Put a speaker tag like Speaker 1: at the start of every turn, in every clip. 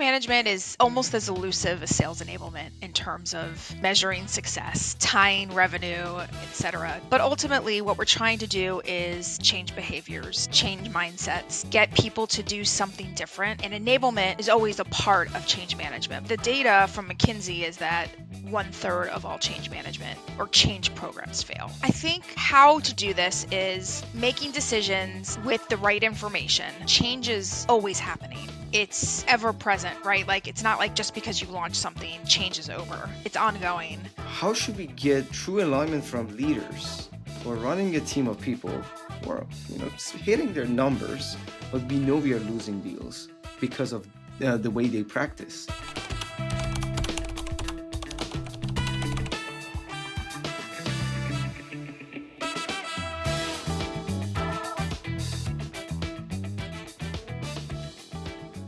Speaker 1: management is almost as elusive as sales enablement in terms of measuring success, tying revenue, etc. But ultimately, what we're trying to do is change behaviors, change mindsets, get people to do something different. And enablement is always a part of change management. The data from McKinsey is that 1/3 of all change management or change programs fail. I think how to do this is making decisions with the right information. Change is always happening. It's ever present, right? Like it's not like just because you launch something, change is over. It's ongoing.
Speaker 2: How should we get true alignment from leaders who are running a team of people who are, hitting their numbers, but we know we are losing deals because of the way they practice?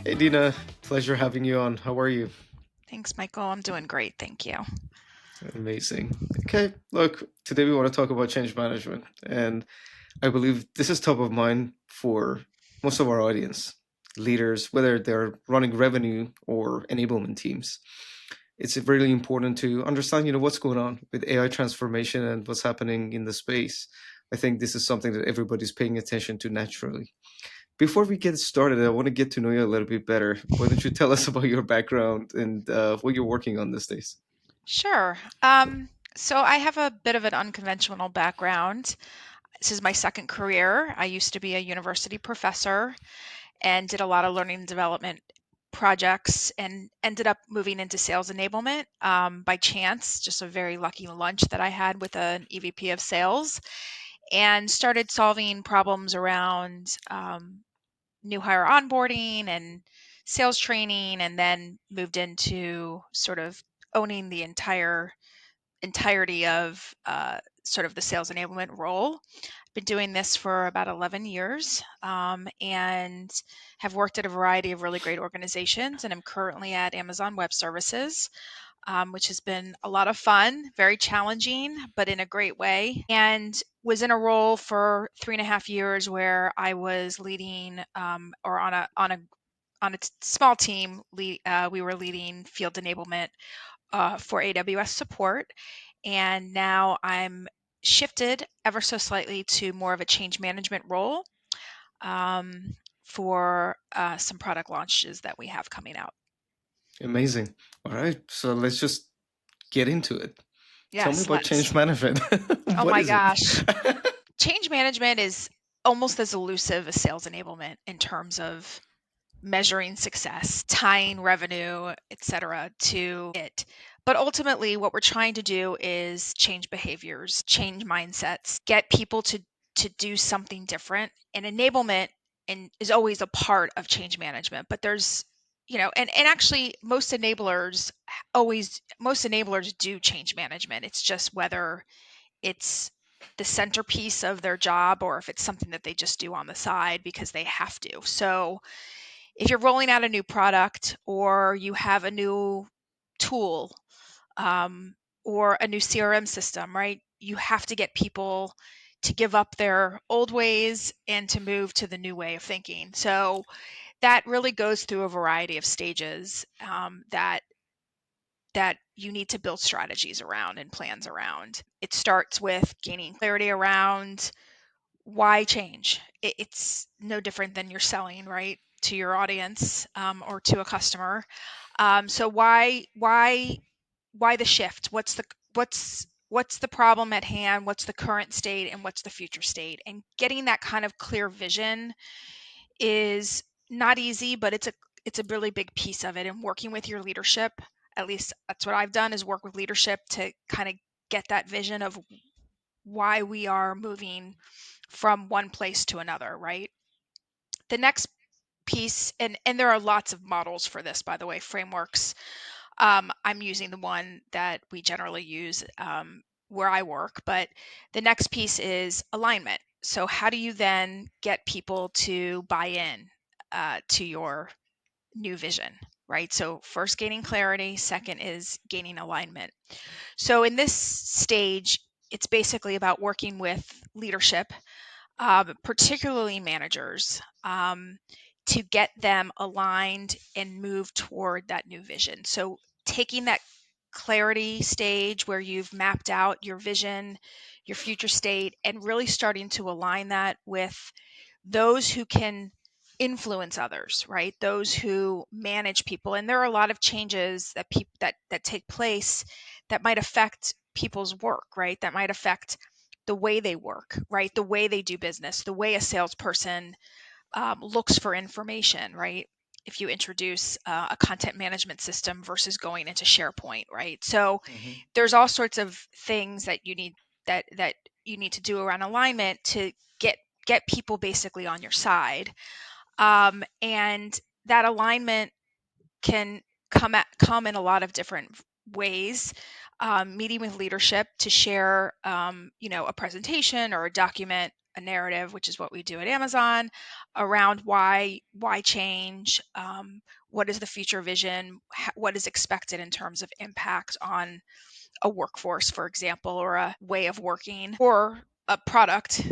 Speaker 2: Hey, Dina, pleasure having you on. How are you?
Speaker 1: Thanks, Michael. I'm doing great. Thank you.
Speaker 2: Amazing. Okay, look, today we want to talk about change management. And I believe this is top of mind for most of our audience, leaders, whether they're running revenue or enablement teams. It's really important to understand, what's going on with AI transformation and what's happening in the space. I think this is something that everybody's paying attention to naturally. Before we get started, I want to get to know you a little bit better. Why don't you tell us about your background and what you're working on these days?
Speaker 1: Sure. So I have a bit of an unconventional background. This is my second career. I used to be a university professor and did a lot of learning and development projects and ended up moving into sales enablement by chance, just a very lucky lunch that I had with an EVP of sales, and started solving problems around new hire onboarding and sales training, and then moved into sort of owning the entirety of sort of the sales enablement role. I've been doing this for about 11 years and have worked at a variety of really great organizations, and I'm currently at Amazon Web Services, which has been a lot of fun, very challenging, but in a great way, and was in a role for 3.5 years where I was leading or on a small team. We were leading field enablement for AWS support, and now I'm shifted ever so slightly to more of a change management role for some product launches that we have coming out.
Speaker 2: Amazing. All right, so let's just get into it. Tell me
Speaker 1: Yes,
Speaker 2: about
Speaker 1: let's.
Speaker 2: change management.
Speaker 1: Oh
Speaker 2: What
Speaker 1: my
Speaker 2: is it?
Speaker 1: gosh. Change management is almost as elusive as sales enablement in terms of measuring success, tying revenue, etc. to it. But ultimately, what we're trying to do is change behaviors, change mindsets, get people to do something different. And enablement is always a part of change management. But there's and actually most enablers do change management. It's just whether it's the centerpiece of their job or if it's something that they just do on the side because they have to. So if you're rolling out a new product or you have a new tool or a new CRM system, right? You have to get people to give up their old ways and to move to the new way of thinking. So that really goes through a variety of stages that you need to build strategies around and plans around. It starts with gaining clarity around why change. It's no different than you're selling, right, to your audience or to a customer. So why the shift? What's the problem at hand? What's the current state and what's the future state? And getting that kind of clear vision is not easy, but it's a really big piece of it. And working with your leadership, at least that's what I've done, is work with leadership to kind of get that vision of why we are moving from one place to another, right? The next piece, and there are lots of models for this, by the way, frameworks. I'm using the one that we generally use where I work, but the next piece is alignment. So how do you then get people to buy in to your new vision, right? So first gaining clarity, second is gaining alignment. So in this stage, it's basically about working with leadership, particularly managers, to get them aligned and move toward that new vision. So taking that clarity stage where you've mapped out your vision, your future state, and really starting to align that with those who can influence others, right? Those who manage people. And there are a lot of changes that that take place that might affect people's work, right? That might affect the way they work, right? The way they do business, the way a salesperson looks for information, right? If you introduce a content management system versus going into SharePoint, right? So
Speaker 2: Hmm.
Speaker 1: there's all sorts of things that you need to do around alignment to get get people basically on your side, and that alignment can come in a lot of different ways. Meeting with leadership to share, a presentation or a document, a narrative, which is what we do at Amazon, around why change, what is the future vision, what is expected in terms of impact on a workforce, for example, or a way of working, or a product,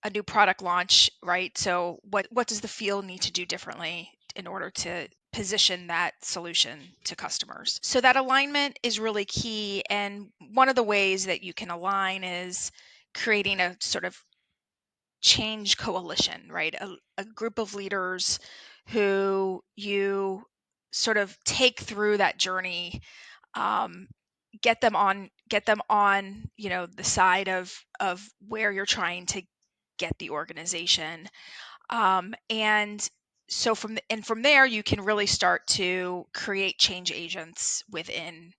Speaker 1: a new product launch, right? So what does the field need to do differently in order to position that solution to customers? So that alignment is really key. And one of the ways that you can align is creating a sort of change coalition, right? A group of leaders who you sort of take through that journey, um, get them on the side of where you're trying to get the organization, and so from there you can really start to create change agents within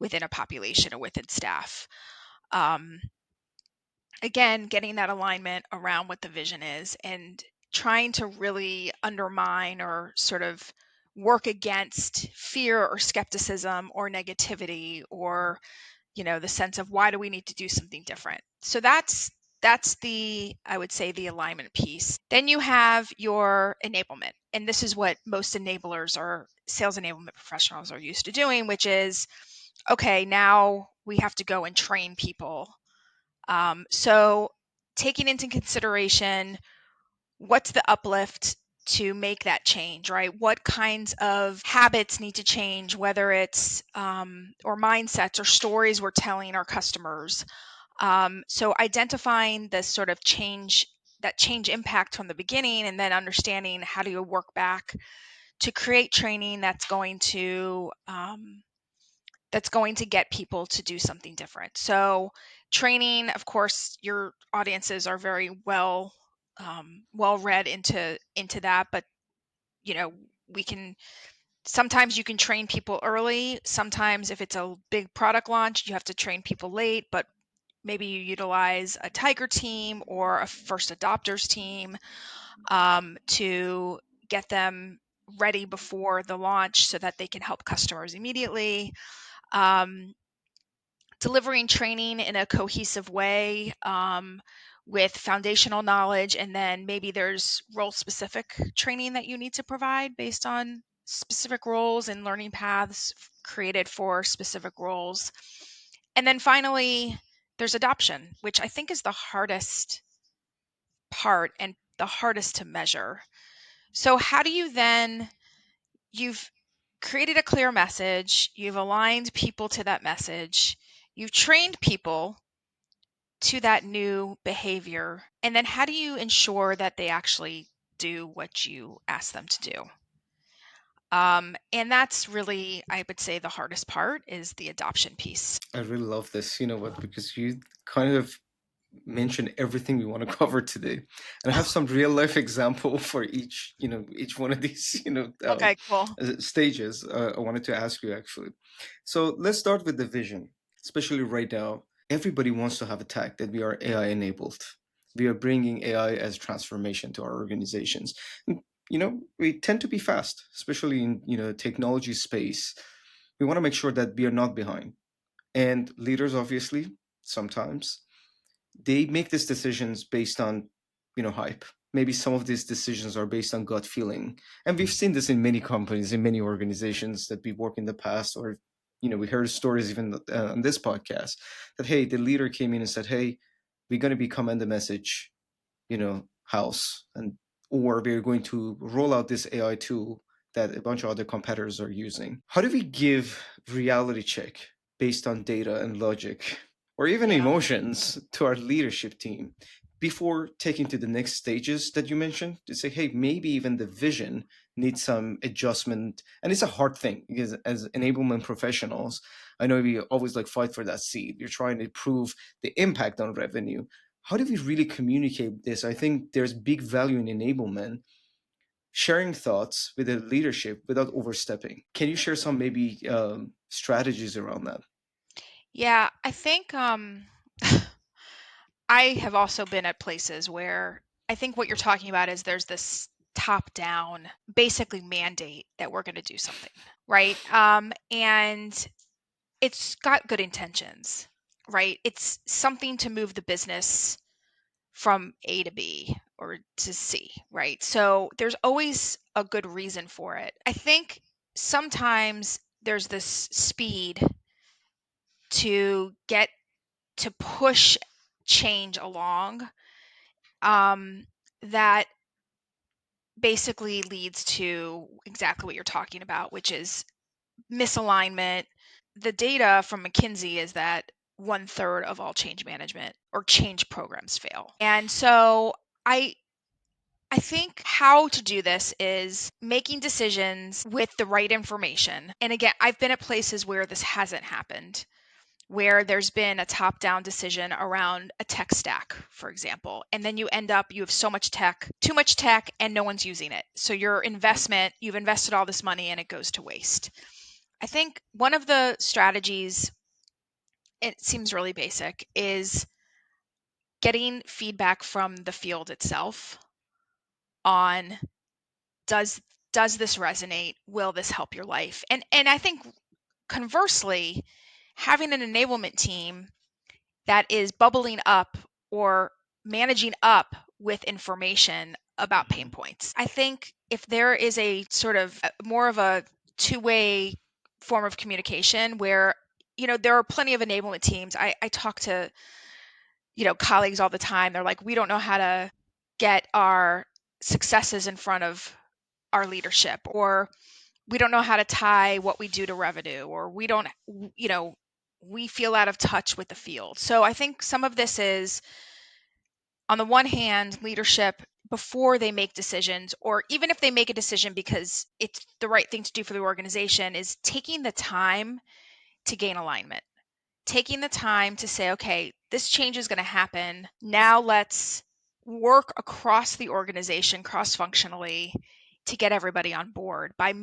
Speaker 1: a population or within staff. um, Again, getting that alignment around what the vision is and trying to really undermine or sort of work against fear or skepticism or negativity, or the sense of why do we need to do something different. So that's the, I would say, the alignment piece. Then you have your enablement, and this is what most enablers or sales enablement professionals are used to doing, which is, okay, now we have to go and train people. So taking into consideration what's the uplift to make that change, right? What kinds of habits need to change, whether it's or mindsets or stories we're telling our customers. So identifying the sort of change, that change impact from the beginning, and then understanding how do you work back to create training that's going to get people to do something different. So training, of course, your audiences are very well read into that, but you know we can sometimes you can train people early. Sometimes if it's a big product launch, you have to train people late, but maybe you utilize a tiger team or a first adopters team, to get them ready before the launch so that they can help customers immediately. um, Delivering training in a cohesive way, with foundational knowledge, and then maybe there's role specific training that you need to provide based on specific roles and learning paths created for specific roles. And then finally, there's adoption, which I think is the hardest part and the hardest to measure. So how do you then, you've created a clear message, you've aligned people to that message, you've trained people to that new behavior, and then how do you ensure that they actually do what you ask them to do? And that's really, I would say, the hardest part is the adoption piece.
Speaker 2: I really love this. You know what? Because you kind of mention everything we want to cover today, and I have some real life example for each one of these
Speaker 1: Okay, cool.
Speaker 2: stages. I wanted to ask you actually. So let's start with the vision. Especially right now, everybody wants to have a tag that we are AI enabled. We are bringing AI as transformation to our organizations. And, we tend to be fast, especially in technology space. We want to make sure that we are not behind. And leaders, obviously, sometimes they make these decisions based on hype. Maybe some of these decisions are based on gut feeling, and we've seen this in many companies, in many organizations that we work in the past, or we heard stories even on this podcast, that hey, the leader came in and said, hey, we're going to become in the message house, and or we're going to roll out this AI tool that a bunch of other competitors are using. How do we give reality check based on data and logic, or even
Speaker 1: Yeah.
Speaker 2: emotions, to our leadership team before taking to the next stages that you mentioned? To say, hey, maybe even the vision needs some adjustment. And it's a hard thing because as enablement professionals, I know we always like fight for that seed. You're trying to prove the impact on revenue. How do we really communicate this? I think there's big value in enablement, sharing thoughts with the leadership without overstepping. Can you share some maybe strategies around that?
Speaker 1: Yeah, I think I have also been at places where I think what you're talking about is there's this top down basically mandate that we're going to do something, right? And it's got good intentions, right? It's something to move the business from A to B or to C, right? So there's always a good reason for it. I think sometimes there's this speed to get to push change along, that basically leads to exactly what you're talking about, which is misalignment. The data from McKinsey is that one third of all change management or change programs fail. And so I I think how to do this is making decisions with the right information. And again, I've been at places where this hasn't happened, where there's been a top down decision around a tech stack, for example. And then you end up, you have so much tech, too much tech, and no one's using it. So your investment, you've invested all this money and it goes to waste. I think one of the strategies, it seems really basic, is getting feedback from the field itself on does does this resonate? Will this help your life? And I think conversely, having an enablement team that is bubbling up or managing up with information about pain points. I think if there is a sort of more of a two-way form of communication where there are plenty of enablement teams. I talk to colleagues all the time. They're like, we don't know how to get our successes in front of our leadership, or we don't know how to tie what we do to revenue, or we don't, we feel out of touch with the field. So I think some of this is, on the one hand, leadership, before they make decisions, or even if they make a decision because it's the right thing to do for the organization, is taking the time to gain alignment, taking the time to say, okay, this change is going to happen. Now let's work across the organization cross functionally to get everybody on board by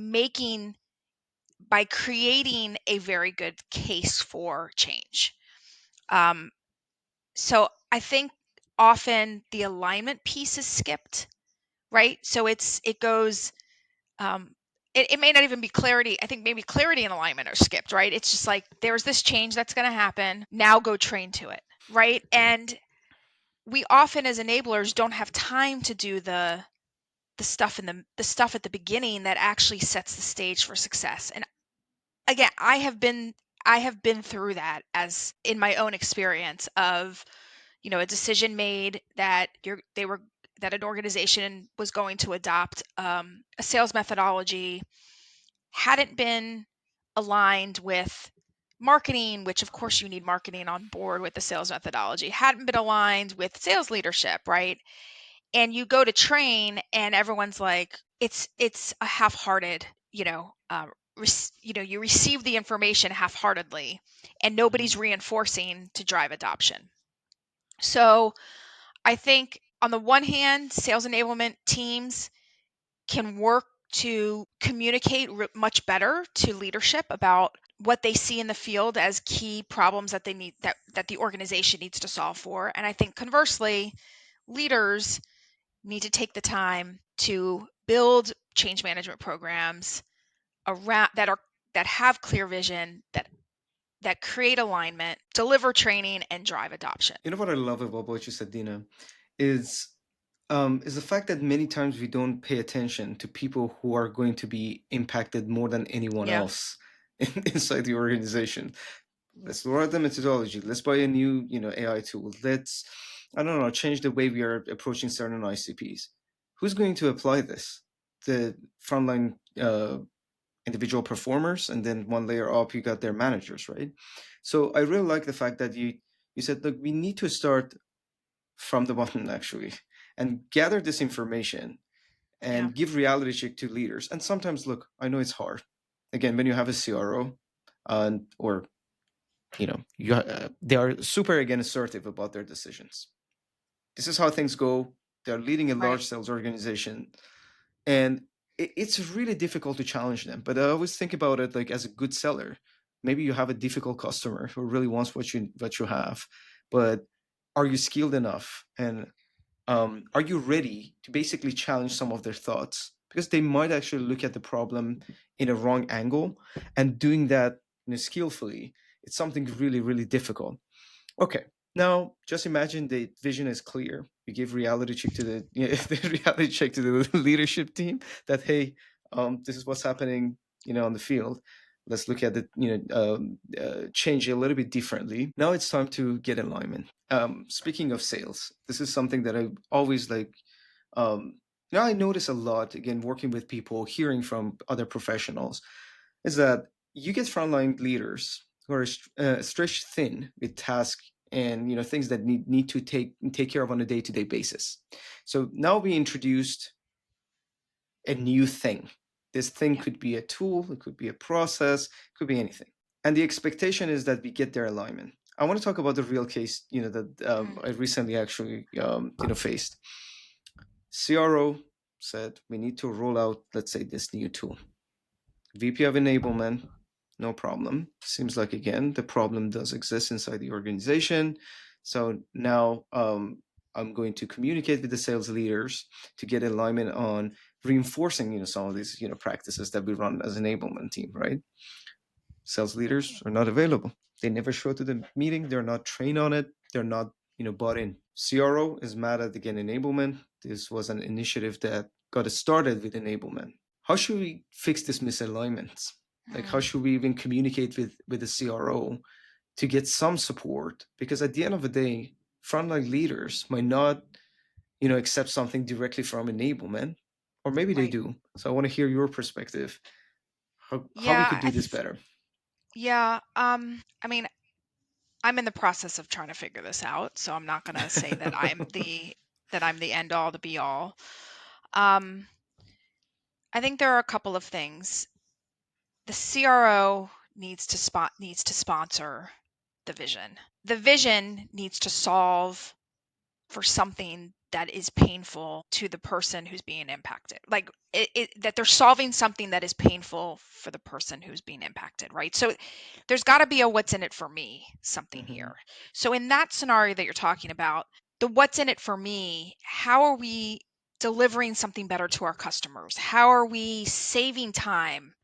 Speaker 1: creating a very good case for change. Um, so I think often the alignment piece is skipped, right? So it goes, um, it may not even be clarity. I think maybe clarity and alignment are skipped, right? It's just like, there's this change that's going to happen. Now go train to it, right? And we often as enablers don't have time to do the stuff the stuff at the beginning that actually sets the stage for success. And again, I have been through that as in my own experience of, a decision made that that an organization was going to adopt a sales methodology, hadn't been aligned with marketing, which of course you need marketing on board with the sales methodology, hadn't been aligned with sales leadership, right? And you go to train and everyone's like, it's a half-hearted, you receive the information half-heartedly and nobody's reinforcing to drive adoption. So I think on the one hand, sales enablement teams can work to communicate much better to leadership about what they see in the field as key problems that they need, that the organization needs to solve for. And I think conversely, leaders need to take the time to build change management programs around that have clear vision, that create alignment, deliver training, and drive adoption.
Speaker 2: You know what I love about what you said, Dina, is is the fact that many times we don't pay attention to people who are going to be impacted more than anyone
Speaker 1: Yeah.
Speaker 2: else inside the organization. Let's lower the methodology. Let's buy a new, AI tool. Let's, I don't know, change the way we are approaching certain ICPs. who's going to apply this? The frontline individual performers, and then one layer up, you got their managers, right? So I really like the fact that you said, look, we need to start from the bottom actually, and gather this information
Speaker 1: Yeah.
Speaker 2: and give reality check to leaders. And sometimes, look, I know it's hard. Again, when you have a CRO, or they are super again assertive about their decisions. This is how things go. They're leading a
Speaker 1: Right.
Speaker 2: large sales organization, and it's really difficult to challenge them. But I always think about it like as a good seller. Maybe you have a difficult customer who really wants what you have, but are you skilled enough, and are you ready to basically challenge some of their thoughts, because they might actually look at the problem in a wrong angle, and doing that skillfully, it's something really really difficult. Okay. Now, just imagine the vision is clear. You give reality check to the, the reality check to the leadership team that, hey, this is what's happening, on the field. Let's look at it, change it a little bit differently. Now it's time to get alignment. Speaking of sales, this is something that I always like. Now I notice a lot again working with people, hearing from other professionals, is that you get frontline leaders who are stretched thin with tasks and things that need to take care of on a day-to-day basis. So now we introduced a new thing. This thing
Speaker 1: Yeah.
Speaker 2: could be a tool, it could be a process, it could be anything. And the expectation is that we get their alignment. I want to talk about the real case, that
Speaker 1: Mm.
Speaker 2: I recently actually, faced. CRO said we need to roll out, let's say, this new tool. VP of enablement, no problem. Seems like, again, the problem does exist inside the organization. So now I'm going to communicate with the sales leaders to get alignment on reinforcing, some of these, practices that we run as enablement team, right? Sales leaders are not available. They never show to the meeting. They're not trained on it. They're not, bought in. CRO is mad at, again, enablement. This was an initiative that got us started with enablement. How should we fix this misalignments? Like, how
Speaker 1: Mm.
Speaker 2: should we even communicate with the CRO to get some support? Because at the end of the day, frontline leaders might not, accept something directly from enablement, or maybe they
Speaker 1: Right.
Speaker 2: do. So I want to hear your perspective. How we
Speaker 1: Yeah.
Speaker 2: could do this better.
Speaker 1: Yeah. I mean, I'm in the process of trying to figure this out, so I'm not gonna say that I'm the end all, the be all. Um, I think there are a couple of things. The CRO needs to sponsor the vision. The vision needs to solve for something that is painful to the person who's being impacted. Like that they're solving something that is painful for the person who's being impacted, right? So there's got to be a what's in it for me something
Speaker 2: Mhm.
Speaker 1: here. So in that scenario that you're talking about, the what's in it for me, how are we delivering something better to our customers? How are we saving time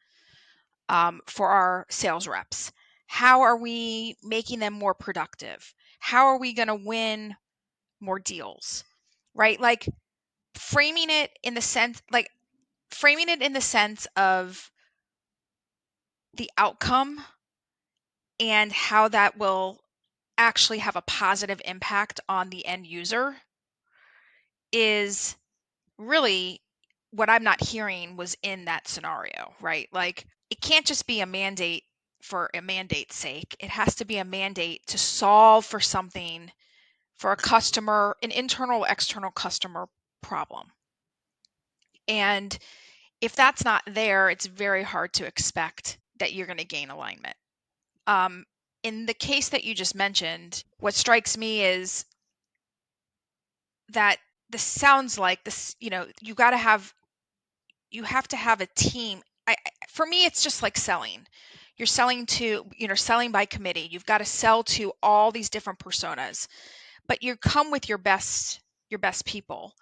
Speaker 1: for our sales reps? How are we making them more productive? How are we going to win more deals? Right? Like framing it in the sense, like framing it in the sense of the outcome and how that will actually have a positive impact on the end user is really what I'm not hearing was in that scenario, right? Like it can't just be a mandate for a mandate's sake. It has to be a mandate to solve for something for a customer, an internal external customer problem. And if that's not there, it's very hard to expect that you're going to gain alignment. Um, in the case that you just mentioned, what strikes me is that this sounds like this, you have to have a team. For me, it's just like selling. You're selling to, selling by committee. You've got to sell to all these different personas, but you come with your best people.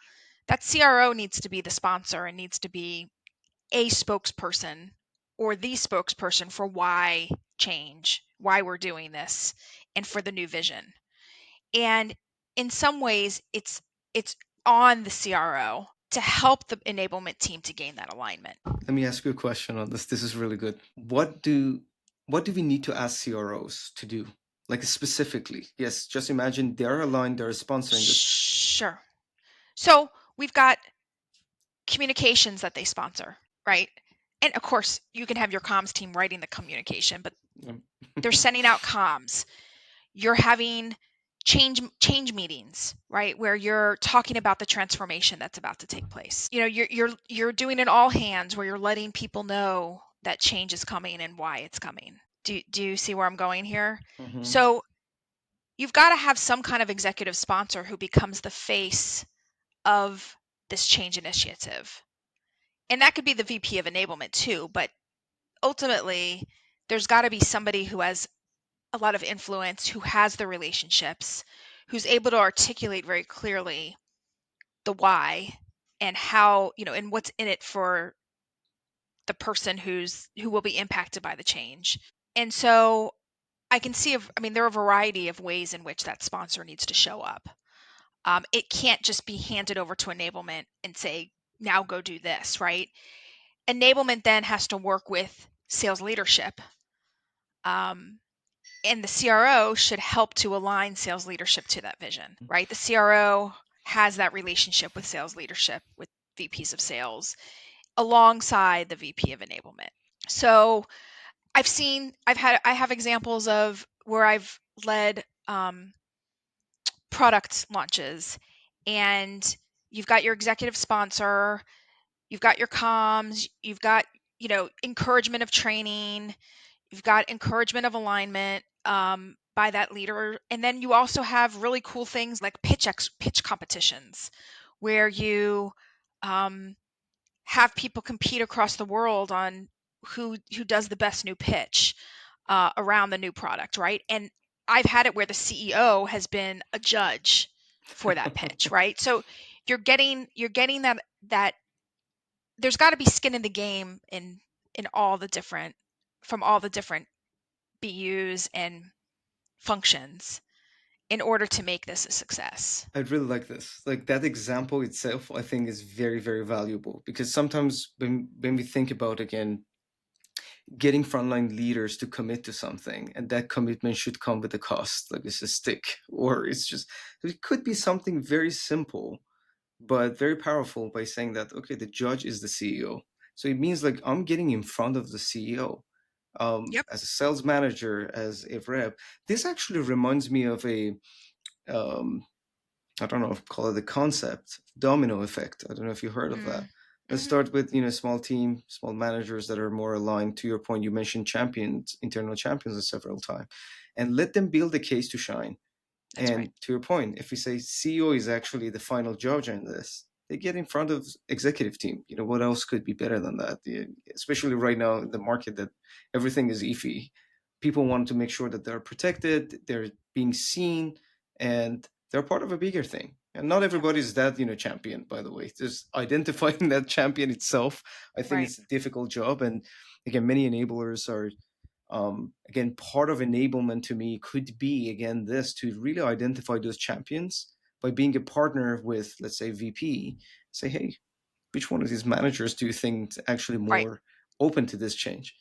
Speaker 1: That CRO needs to be the sponsor and needs to be a spokesperson or the spokesperson for why change, why we're doing this, and for the new vision. And in some ways, it's on the CRO to help the enablement team to gain that alignment.
Speaker 2: Let me ask you a question on this. This is really good. What do we need to ask CROs to do? Like specifically? Yes, just imagine they're aligned, they're sponsoring this.
Speaker 1: Sure. So we've got communications that they sponsor, right? And of course, you can have your comms team writing the communication, but they're sending out comms. You're having change meetings, right, where you're talking about the transformation that's about to take place. You're doing an all hands where you're letting people know that change is coming and why it's coming. Do you see where I'm going here?
Speaker 2: Mhm.
Speaker 1: So you've got to have some kind of executive sponsor who becomes the face of this change initiative. And that could be the VP of enablement too, but ultimately there's got to be somebody who has a lot of influence, who has the relationships, who's able to articulate very clearly the why and how, and what's in it for the person who will be impacted by the change. And so I can see, there are a variety of ways in which that sponsor needs to show up. It can't just be handed over to enablement and say, now go do this, right? Enablement then has to work with sales leadership. And the CRO should help to align sales leadership to that vision, right? The CRO has that relationship with sales leadership, with VPs of sales, alongside the VP of enablement. So I have examples of where I've led product launches, and you've got your executive sponsor, you've got your comms, you've got, encouragement of training, you've got encouragement of alignment by that leader. And then you also have really cool things like pitch competitions where you have people compete across the world on who does the best new pitch around the new product, right? And I've had it where the CEO has been a judge for that pitch, right? So you're getting that there's got to be skin in the game in all the different from all the different BUs and functions in order to make this a success.
Speaker 2: I really like this. Like that example itself, I think is very, very valuable because sometimes when we think about again getting frontline leaders to commit to something, and that commitment should come with a cost, like it's a stick, or it's just it could be something very simple but very powerful by saying that okay, the judge is the CEO. So it means like I'm getting in front of the CEO.
Speaker 1: Yep.
Speaker 2: As a sales manager, as a rep, this actually reminds me of a um, I don't know if call it the concept domino effect. I don't know if you heard of that.
Speaker 1: Mm.
Speaker 2: Let's
Speaker 1: Hmm.
Speaker 2: start with small team, small managers that are more aligned. To your point, you mentioned champions, internal champions, several times, and let them build a case to shine.
Speaker 1: That's right.
Speaker 2: And to your point, if we say CEO is actually the final judge in this, they get in front of executive team. What else could be better than that? Especially right now in the market that everything is iffy. People want to make sure that they're protected, they're being seen, and they're part of a bigger thing. And not
Speaker 1: Yep.
Speaker 2: everybody's that, champion, by the way. Just identifying that champion itself, I think
Speaker 1: Right.
Speaker 2: it's a difficult job. And again, many enablers are again, part of enablement to me could be again this to really identify those champions by being a partner with, let's say, VP. Say, hey, which one of these managers do you think is actually
Speaker 1: Right.
Speaker 2: more open to this change?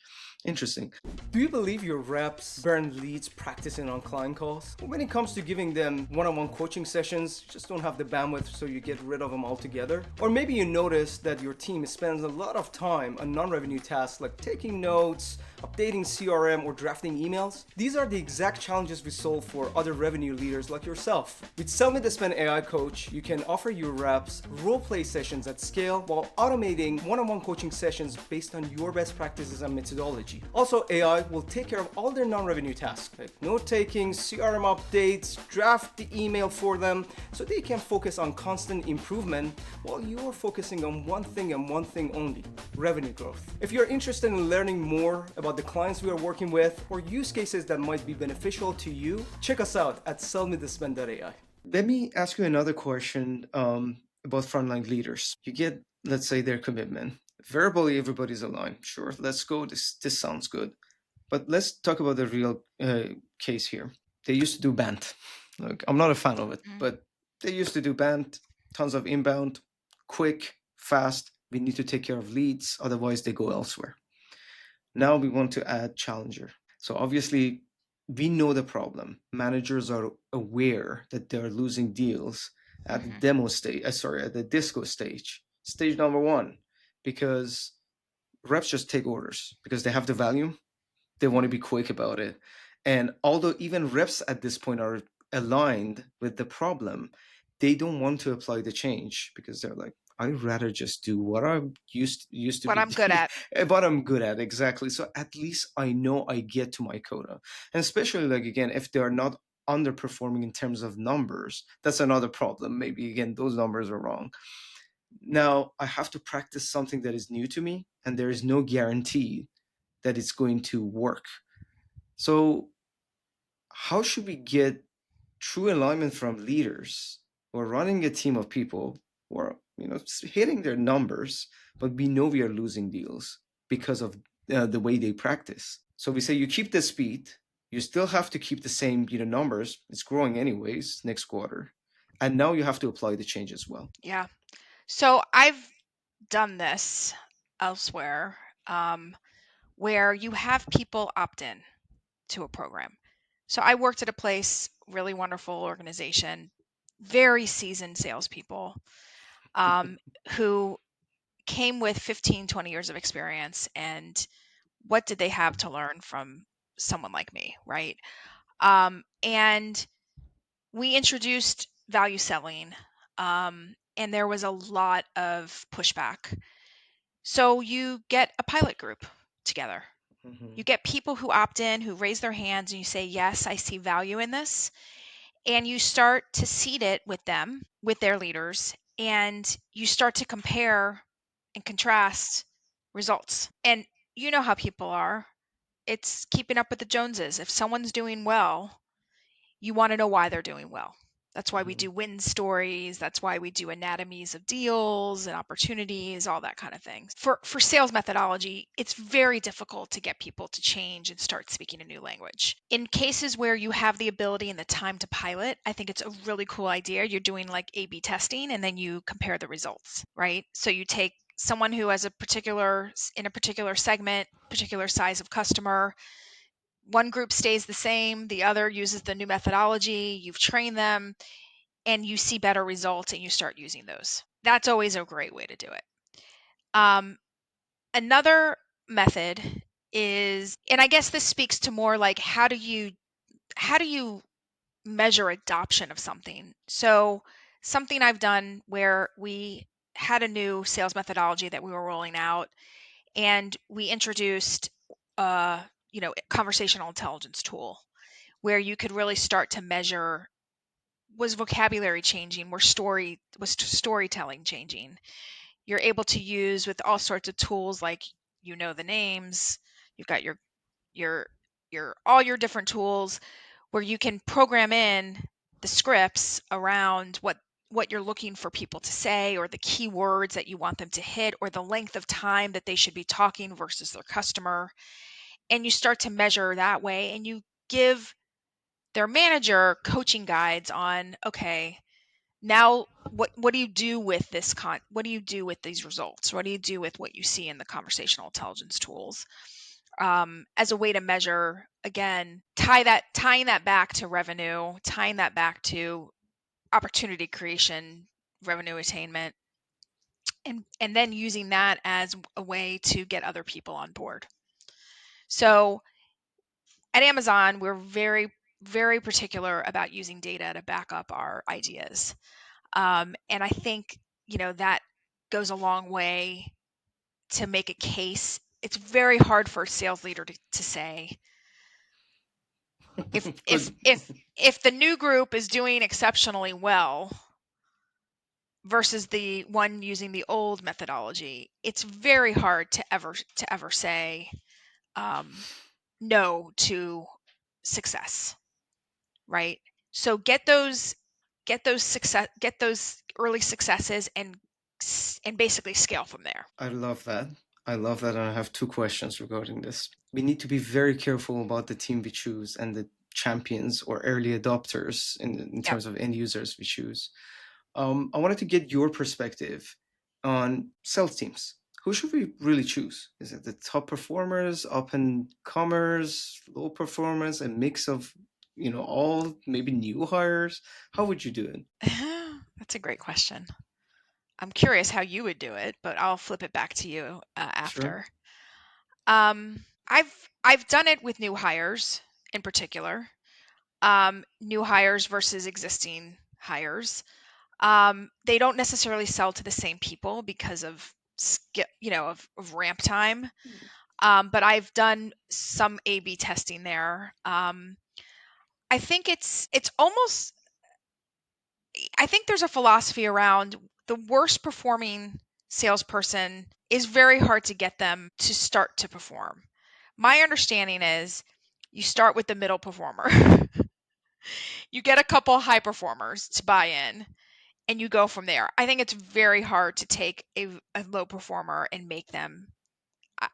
Speaker 2: Interesting. Do you believe your reps burn leads practicing on client calls? When it comes to giving them one-on-one coaching sessions, you just don't have the bandwidth, so you get rid of them altogether? Or maybe you notice that your team spends a lot of time on non-revenue tasks like taking notes, updating CRM, or drafting emails? These are the exact challenges we solve for other revenue leaders like yourself. With SellMeThisPen AI Coach, you can offer your reps roleplay sessions at scale while automating one-on-one coaching sessions based on your best practices and methodology. Also, AI will take care of all their non-revenue tasks, like note-taking, CRM updates, draft the email for them, so they can focus on constant improvement while you're focusing on one thing and one thing only, revenue growth. If you're interested in learning more about the clients we are working with or use cases that might be beneficial to you, check us out at SellMeThisPen.ai. Let me ask you another question about frontline leaders. You get, let's say, their commitment. Verbally, everybody's aligned. Sure, let's go. This sounds good. But let's talk about the real case here. They used to do band. Look, I'm not a fan of it,
Speaker 1: Mm.
Speaker 2: but they used to do band, tons of inbound, quick, fast. We need to take care of leads, otherwise they go elsewhere. Now we want to add challenger. So obviously, we know the problem. Managers are aware that they're losing deals at the
Speaker 1: Hmm.
Speaker 2: demo stage. Sorry, at the disco stage. stage number one, because reps just take orders because they have the value. They want to be quick about it. And although even reps at this point are aligned with the problem, they don't want to apply the change because they're like, I'd rather just do what I'm used to
Speaker 1: What
Speaker 2: be
Speaker 1: I'm good at.
Speaker 2: what I'm good at. Exactly. So at least I know I get to my quota. And especially like again, if they're not underperforming in terms of numbers, that's another problem. Maybe again, those numbers are wrong. Now I have to practice something that is new to me, and there is no guarantee that it's going to work. So, how should we get true alignment from leaders who are running a team of people who are, hitting their numbers, but we know we are losing deals because of the way they practice? So we say you keep the speed, you still have to keep the same, numbers. It's growing anyways next quarter, and now you have to apply the change as well.
Speaker 1: Yeah. So I've done this elsewhere, where you have people opt in to a program. So I worked at a place, really wonderful organization, very seasoned salespeople, who came with 15, 20 years of experience. And what did they have to learn from someone like me, right? And we introduced value selling, and there was a lot of pushback. So you get a pilot group together.
Speaker 2: Mhm.
Speaker 1: You get people who opt in, who raise their hands, and you say, yes, I see value in this. And you start to seed it with them, with their leaders, and you start to compare and contrast results. And you know how people are. It's keeping up with the Joneses. If someone's doing well, you want to know why they're doing well. That's why we
Speaker 2: Mhm.
Speaker 1: do win stories. That's why we do anatomies of deals and opportunities, all that kind of thing. For sales methodology, it's very difficult to get people to change and start speaking a new language. In cases where you have the ability and the time to pilot, I think it's a really cool idea. You're doing like A/B testing and then you compare the results, right? So you take someone who has in a particular segment, particular size of customer, one group stays the same, the other uses the new methodology, you've trained them, and you see better results and you start using those. That's always a great way to do it. Um, Another method is, and I guess this speaks to more like how do you measure adoption of something? So something I've done where we had a new sales methodology that we were rolling out, and we introduced conversational intelligence tool where you could really start to measure, was vocabulary changing, was storytelling changing. You're able to use with all sorts of tools like the names, you've got your all your different tools where you can program in the scripts around what you're looking for people to say, or the keywords that you want them to hit, or the length of time that they should be talking versus their customer. And you start to measure that way, and you give their manager coaching guides on, okay, now what do you do with what do you do with these results? What do you do with what you see in the conversational intelligence tools, as a way to measure, again, tying that back to revenue, tying that back to opportunity creation, revenue attainment, and then using that as a way to get other people on board. So at Amazon, we're very, very particular about using data to back up our ideas. And I think, that goes a long way to make a case. It's very hard for a sales leader to say, if if
Speaker 2: Good.
Speaker 1: if if the new group is doing exceptionally well versus the one using the old methodology, it's very hard to ever say, no to success, right? So get those early successes and basically scale from there.
Speaker 2: I love that. I love that. And I have two questions regarding this. We need to be very careful about the team we choose and the champions or early adopters in
Speaker 1: Yep.
Speaker 2: terms of end users we choose. I wanted to get your perspective on sales teams. Who should we really choose? Is it the top performers, up and comers, low performers, a mix of, all maybe new hires? How would you do it?
Speaker 1: That's a great question. I'm curious how you would do it, but I'll flip it back to you
Speaker 2: Sure.
Speaker 1: after. I've done it with new hires in particular, new hires versus existing hires. They don't necessarily sell to the same people because of of ramp time. But I've done some A/B testing there. I think it's almost I think there's a philosophy around the worst performing salesperson is very hard to get them to start to perform. My understanding is you start with the middle performer. You get a couple high performers to buy in and you go from there. I think it's very hard to take a low performer and make them.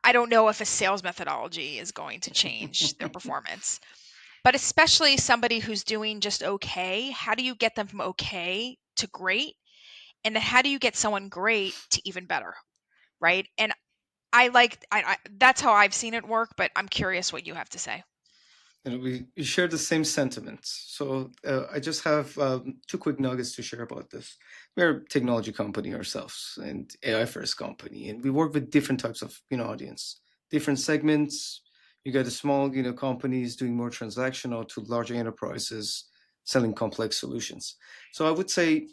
Speaker 1: I don't know if a sales methodology is going to change their performance, but especially somebody who's doing just okay. How do you get them from okay to great? And then how do you get someone great to even better? Right. And that's how I've seen it work, but I'm curious what you have to say.
Speaker 2: And we share the same sentiments. So I just have two quick nuggets to share about this. We're a technology company ourselves and AI first company, and we work with different types of audience, different segments. You got the small companies doing more transactional to larger enterprises selling complex solutions. So I would say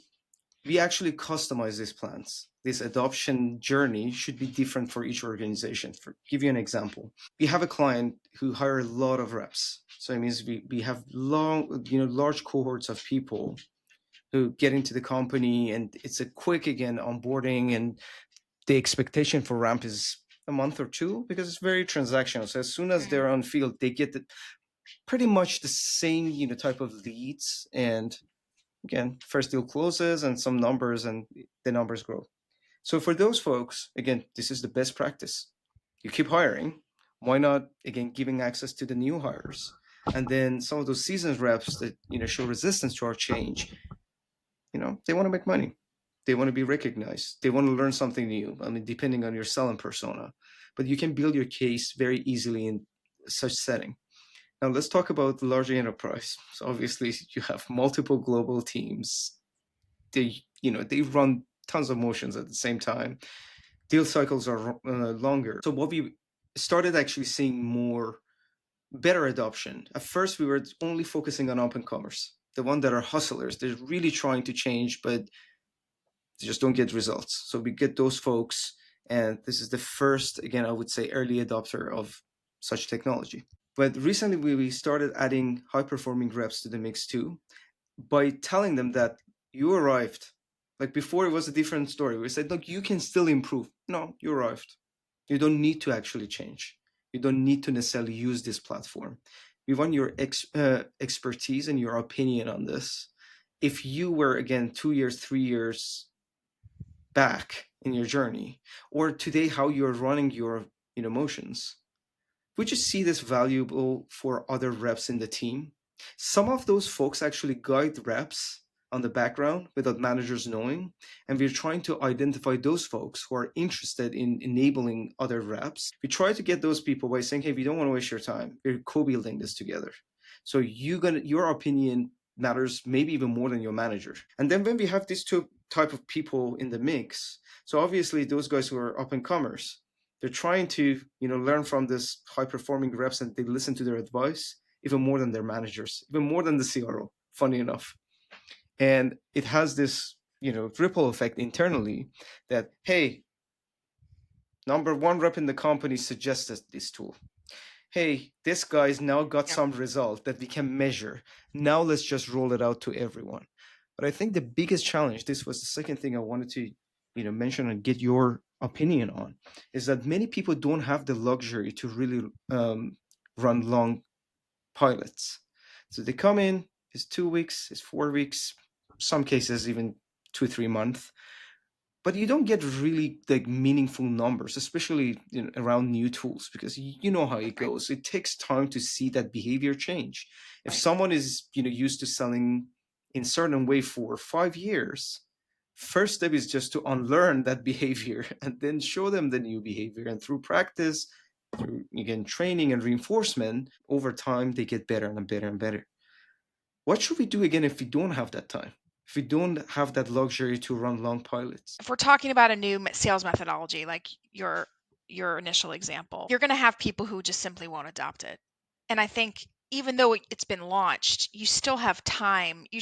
Speaker 2: we actually customize these plans. This adoption journey should be different for each organization. For give you an example, we have a client who hire a lot of reps. So it means we have large cohorts of people who get into the company, and it's a quick again onboarding, and the expectation for ramp is a month or two because it's very transactional. So as soon as
Speaker 1: Mm,
Speaker 2: they're on field, they get pretty much the same type of leads, and again, first deal closes and some numbers, and the numbers grow. So for those folks, again, this is the best practice. You keep hiring. Why not again giving access to the new hires? And then some of those seasoned reps that show resistance to our change, they want to make money. They want to be recognized. They want to learn something new. I mean, depending on your selling persona. But you can build your case very easily in such setting. Now let's talk about the larger enterprise. So obviously you have multiple global teams. They run tons of motions at the same time. Deal cycles are longer. So what we started actually seeing more better adoption. At first, we were only focusing on open commerce, the one that are hustlers. They're really trying to change, but they just don't get results. So we get those folks, and this is the first, again, I would say, early adopter of such technology. But recently, we started adding high performing reps to the mix too by telling them that you arrived. Like before, it was a different story. We said, look, you can still improve. No, you arrived. You don't need to actually change. You don't need to necessarily use this platform. We want your expertise and your opinion on this. If you were, again, 2 years, 3 years back in your journey, or today, how you're running your motions, would you see this valuable for other reps in the team? Some of those folks actually guide reps on the background without managers knowing. And we're trying to identify those folks who are interested in enabling other reps. We try to get those people by saying, hey, we don't want to waste your time. We're co-building this together. So your opinion matters maybe even more than your manager. And then when we have these two type of people in the mix, so obviously those guys who are up and comers, they're trying to learn from this high performing reps, and they listen to their advice even more than their managers, even more than the CRO, funny enough. And it has this ripple effect internally that, hey, number one rep in the company suggested this tool. Hey, this guy's now got
Speaker 1: yep.
Speaker 2: some result that we can measure. Now let's just roll it out to everyone. But I think the biggest challenge, this was the second thing I wanted to mention and get your opinion on, is that many people don't have the luxury to really run long pilots. So they come in, it's 2 weeks, it's 4 weeks, some cases even 2 3 months, but you don't get really like meaningful numbers, especially around new tools, because you know how it
Speaker 1: Right.
Speaker 2: goes. It takes time to see that behavior change. If
Speaker 1: Right.
Speaker 2: someone is used to selling in certain way for 5 years, first step is just to unlearn that behavior and then show them the new behavior, and through practice, through again training and reinforcement, over time they get better and better and better. What should we do again if we don't have that time? if we don't have that luxury to run long pilots?
Speaker 1: If we're talking about a new sales methodology, like your initial example, you're going to have people who just simply won't adopt it. And I think even though it's been launched, you still have time. You're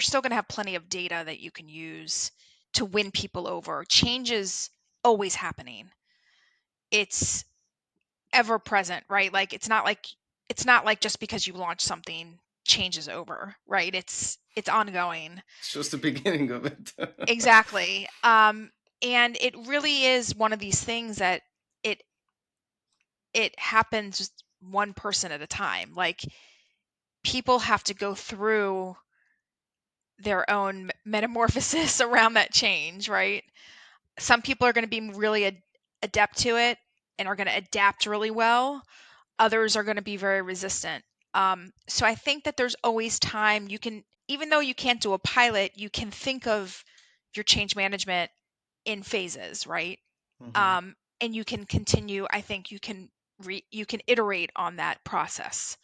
Speaker 1: still going to have plenty of data that you can use to win people over. Change is always happening. It's ever present, right? Like it's not like just because you launch something, change is over, right? It's ongoing.
Speaker 2: It's just the beginning of it.
Speaker 1: Exactly. And it really is one of these things that it it happens just one person at a time. Like people have to go through their own metamorphosis around that change, right? Some people are going to be really adept to it and are going to adapt really well. Others are going to be very resistant. So I think that there's always time. You can, even though you can't do a pilot, you can think of your change management in phases, right?
Speaker 2: Mhm.
Speaker 1: And you can continue. I think you can iterate on that process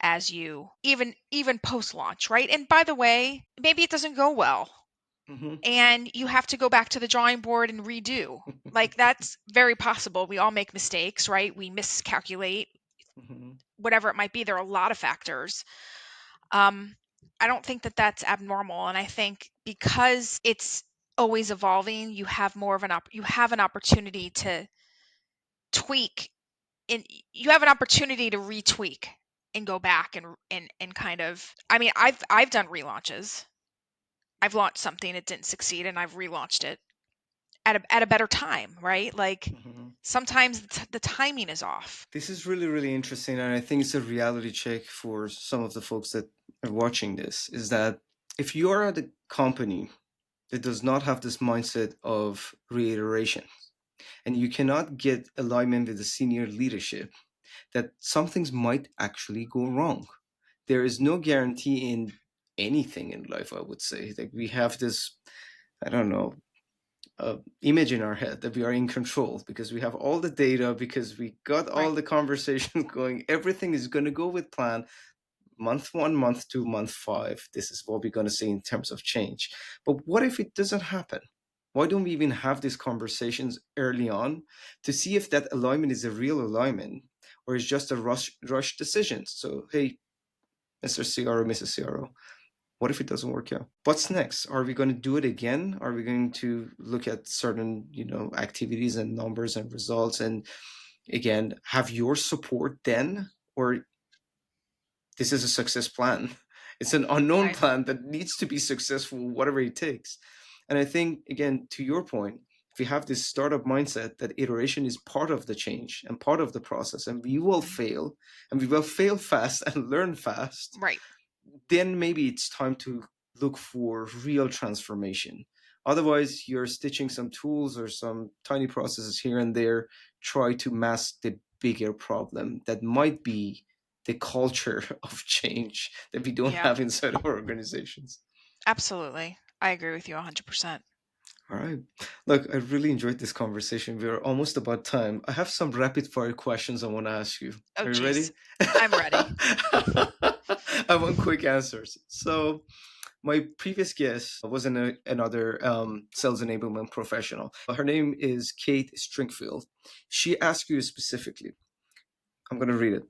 Speaker 1: as you even post launch, right? And by the way, maybe it doesn't go well,
Speaker 2: Mhm.
Speaker 1: and you have to go back to the drawing board and redo. Like that's very possible. We all make mistakes, right? We miscalculate,
Speaker 2: Mhm.
Speaker 1: whatever it might be. There are a lot of factors. Um, I don't think that that's abnormal, and I think because it's always evolving, you have more of you have an opportunity to tweak, and you have an opportunity to retweak and go back and kind of. I mean, I've done relaunches. I've launched something, it didn't succeed, and I've relaunched it at a better time, right? Like
Speaker 2: Mhm.
Speaker 1: sometimes the timing is off.
Speaker 2: This is really, really interesting, and I think it's a reality check for some of the folks that are watching this. Is that if you are at a company that does not have this mindset of reiteration, and you cannot get alignment with the senior leadership, that some things might actually go wrong. There is no guarantee in anything in life, I would say. Like we have this, I don't know, image in our head that we are in control because we have all the data, because we got all
Speaker 1: Right.
Speaker 2: the conversations going. Everything is going to go with plan. Month one, month two, month five. This is what we're going to see in terms of change. But what if it doesn't happen? Why don't we even have these conversations early on to see if that alignment is a real alignment or is just a rush decision? So, hey, Mr. CRO, Mrs. CRO, what if it doesn't work out? What's next? Are we going to do it again? Are we going to look at certain, activities and numbers and results and again have your support then? Or this is a success plan? It's an unknown
Speaker 1: Right.
Speaker 2: plan that needs to be successful, whatever it takes. And I think, again, to your point, if we have this startup mindset that iteration is part of the change and part of the process, and we will
Speaker 1: Mhm.
Speaker 2: fail, and we will fail fast and learn fast,
Speaker 1: Right.
Speaker 2: then maybe it's time to look for real transformation. Otherwise, you're stitching some tools or some tiny processes here and there, try to mask the bigger problem that might be the culture of change that we don't
Speaker 1: Yeah.
Speaker 2: have inside our organizations.
Speaker 1: Absolutely. I agree with you 100%.
Speaker 2: All right. Look, I really enjoyed this conversation. We're almost about time. I have some rapid fire questions I want to ask you.
Speaker 1: Oh,
Speaker 2: Are you
Speaker 1: geez.
Speaker 2: ready?
Speaker 1: I'm ready.
Speaker 2: I want quick answers. So, my previous guest was another sales enablement professional. Her name is Kate Stringfield. She asked you specifically, I'm going to read it.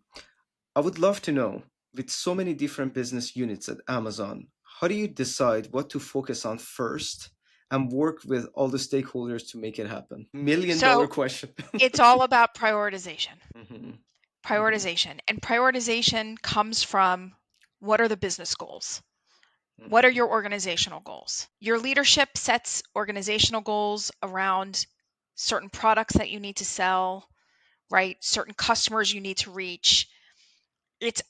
Speaker 2: I would love to know, with so many different business units at Amazon, how do you decide what to focus on first and work with all the stakeholders to make it happen? $1 million
Speaker 1: So
Speaker 2: question.
Speaker 1: it's all about prioritization.
Speaker 2: Hmm. Hmm.
Speaker 1: Prioritization. And prioritization comes from what are the business goals? What are
Speaker 2: Hmm.
Speaker 1: your organizational goals? Your leadership sets organizational goals around certain products that you need to sell, right? Certain customers you need to reach. It's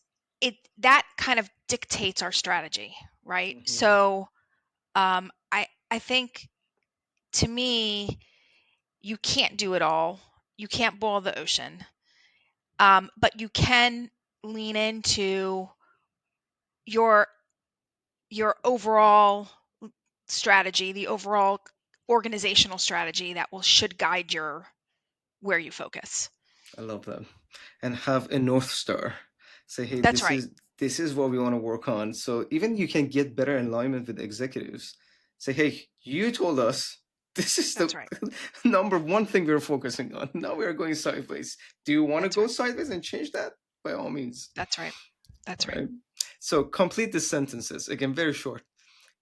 Speaker 1: that kind of dictates our strategy, right?
Speaker 2: Hmm.
Speaker 1: So I think, to me, you can't do it all. You can't boil the ocean, but you can lean into your overall strategy, the overall organizational strategy that will should guide your where you focus.
Speaker 2: I love that. And have a North Star. Say, hey,
Speaker 1: That's right.
Speaker 2: this is what we want to work on. So even you can get better alignment with executives. Say, hey, you told us this is the
Speaker 1: That's right.
Speaker 2: number one thing we're focusing on. Now we are going sideways. Do you want to
Speaker 1: That's
Speaker 2: go
Speaker 1: right.
Speaker 2: sideways and change that? By all means.
Speaker 1: That's right.
Speaker 2: All
Speaker 1: That's right.
Speaker 2: right. So complete the sentences. Again, very short.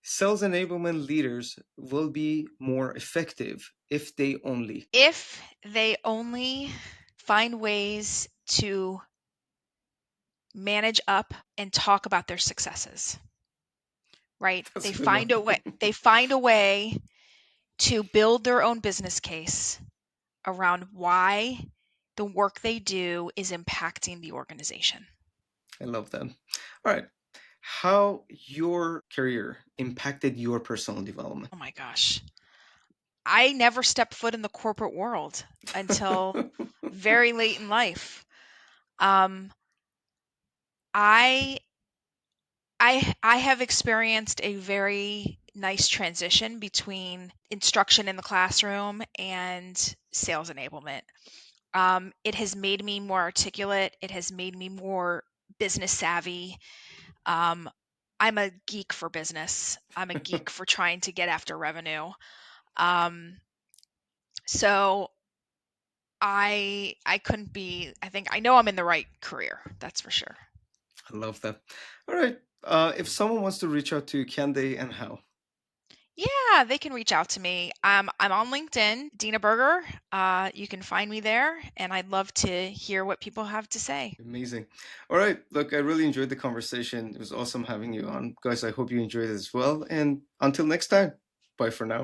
Speaker 2: Sales enablement leaders will be more effective if they only.
Speaker 1: If they only find ways to manage up and talk about their successes, right?
Speaker 2: That's
Speaker 1: They
Speaker 2: a good one.
Speaker 1: find a way, they find a way to build their own business case around why the work they do is impacting the organization.
Speaker 2: I love that. All right. How your career impacted your personal development.
Speaker 1: Oh my gosh. I never stepped foot in the corporate world until very late in life. Um, I I have experienced a very nice transition between instruction in the classroom and sales enablement. It has made me more articulate. It has made me more business savvy. Um, I'm a geek for business. I'm a geek for trying to get after revenue. Um, so I couldn't be. I think I know I'm in the right career. That's for sure.
Speaker 2: I love that. All right. If someone wants to reach out to you, can they and how?
Speaker 1: Yeah, they can reach out to me. I'm on LinkedIn, Dina Berger. You can find me there, and I'd love to hear what people have to say.
Speaker 2: Amazing. All right. Look, I really enjoyed the conversation. It was awesome having you on. Guys, I hope you enjoyed it as well. And until next time, bye for now.